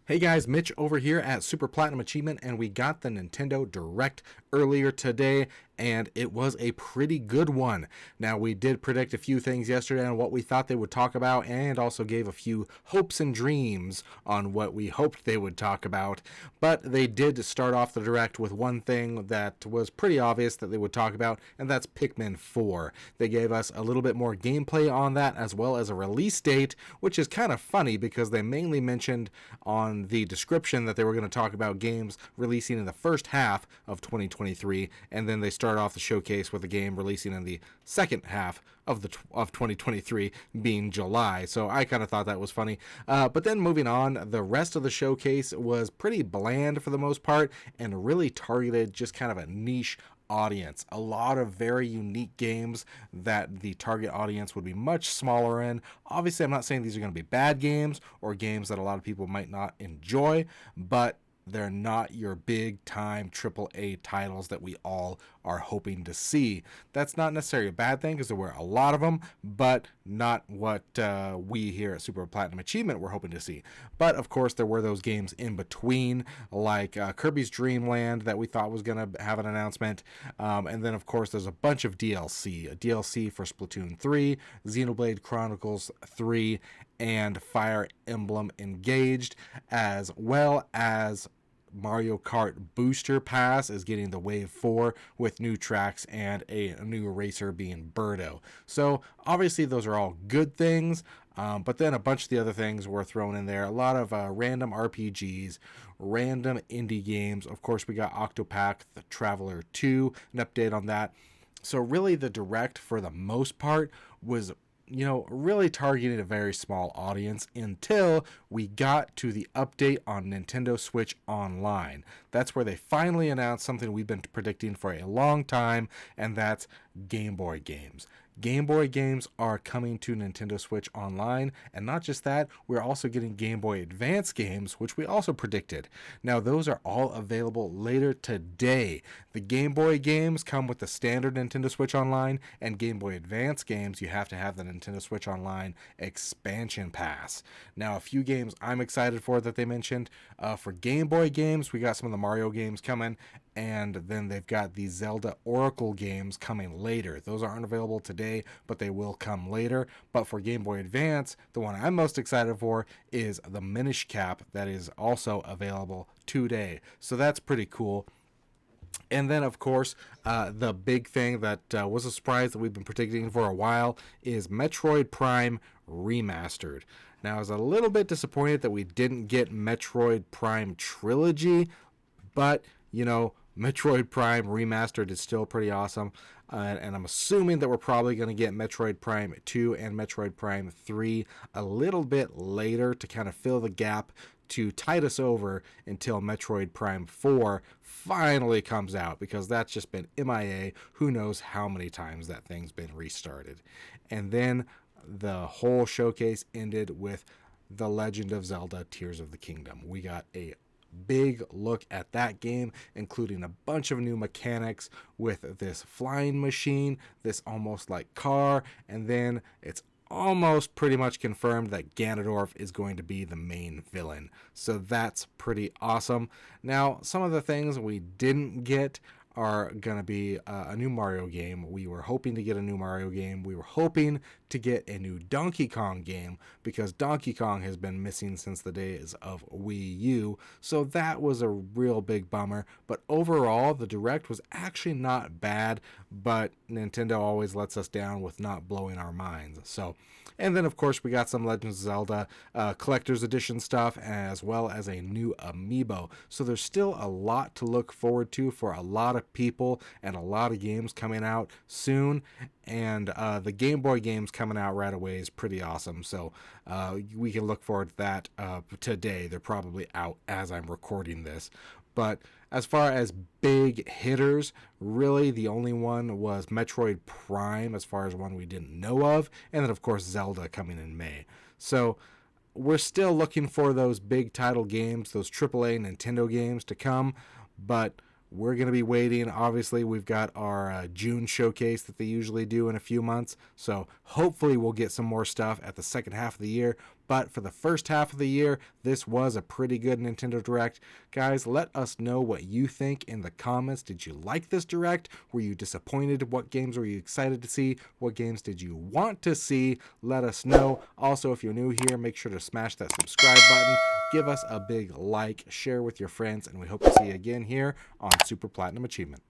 Hey guys, Mitch over here at Super Platinum Achievement, and we got the Nintendo Direct earlier today, and it was a pretty good one. Now, we did predict a few things yesterday on what we thought they would talk about, and also gave a few hopes and dreams on what we hoped they would talk about. But they did start off the Direct with one thing that was pretty obvious that they would talk about, and that's Pikmin 4. They gave us a little bit more gameplay on that, as well as a release date, which is kind of funny because they mainly mentioned on the description that they were going to talk about games releasing in the first half of 2023, and then they start off the showcase with a game releasing in the second half of 2023 being July. So I kind of thought that was funny. But then moving on, the rest of the showcase was pretty bland for the most part and really targeted just kind of a niche audience. A lot of very unique games that the target audience would be much smaller in. Obviously, I'm not saying these are going to be bad games or games that a lot of people might not enjoy, but they're not your big time AAA titles that we all are hoping to see. That's not necessarily a bad thing because there were a lot of them, but not what we here at Super Platinum Achievement were hoping to see. But of course, there were those games in between, like Kirby's Dream Land that we thought was going to have an announcement. And then, of course, there's a bunch of DLC. A DLC for Splatoon 3, Xenoblade Chronicles 3, and Fire Emblem Engaged, as well as Mario Kart Booster Pass is getting the Wave 4 with new tracks and a new racer being Birdo. So obviously those are all good things, but then a bunch of the other things were thrown in there. A lot of random RPGs, random indie games. Of course, we got Octopath Traveler 2, an update on that. So really the Direct, for the most part, was really targeting a very small audience until we got to the update on Nintendo Switch Online. That's where they finally announced something we've been predicting for a long time, and that's Game Boy games. Game Boy games are coming to Nintendo Switch Online, and not just that, we're also getting Game Boy Advance games, which we also predicted. Now, those are all available later today. The Game Boy games come with the standard Nintendo Switch Online, and Game Boy Advance games, you have to have the Nintendo Switch Online expansion pass. Now, a few games I'm excited for that they mentioned. For Game Boy games, we got some of the Mario games coming, and then they've got the Zelda Oracle games coming later. Those aren't available today, but they will come later. But for Game Boy Advance, the one I'm most excited for is the Minish Cap that is also available today. So that's pretty cool. And then, of course, the big thing that was a surprise that we've been predicting for a while is Metroid Prime Remastered. Now, I was a little bit disappointed that we didn't get Metroid Prime Trilogy, but, Metroid Prime Remastered is still pretty awesome, and I'm assuming that we're probably going to get Metroid Prime 2 and Metroid Prime 3 a little bit later to kind of fill the gap to tide us over until Metroid Prime 4 finally comes out, because that's just been MIA. Who knows how many times that thing's been restarted. And then the whole showcase ended with The Legend of Zelda Tears of the Kingdom. We got a big look at that game, including a bunch of new mechanics with this flying machine, this almost like car, and then it's almost pretty much confirmed that Ganondorf is going to be the main villain. So that's pretty awesome. Now, some of the things we didn't get are going to be a new Mario game. We were hoping to get a new Mario game. We were hoping to get a new Donkey Kong game, because Donkey Kong has been missing since the days of Wii U. So that was a real big bummer. But overall, the Direct was actually not bad, but Nintendo always lets us down with not blowing our minds. So, and then of course we got some Legends of Zelda Collector's Edition stuff, as well as a new amiibo. So there's still a lot to look forward to for a lot of people, and a lot of games coming out soon. And the Game Boy games coming out right away is pretty awesome. So we can look forward to that today. They're probably out as I'm recording this. But as far as big hitters, really the only one was Metroid Prime, as far as one we didn't know of. And then, of course, Zelda coming in May. So we're still looking for those big title games, those AAA Nintendo games to come. But we're going to be waiting. Obviously, we've got our June showcase that they usually do in a few months. So hopefully we'll get some more stuff at the second half of the year. But for the first half of the year, this was a pretty good Nintendo Direct. Guys, let us know what you think in the comments. Did you like this Direct? Were you disappointed? What games were you excited to see? What games did you want to see? Let us know. Also, if you're new here, make sure to smash that subscribe button. Give us a big like, share with your friends, and we hope to see you again here on Super Platinum Achievement.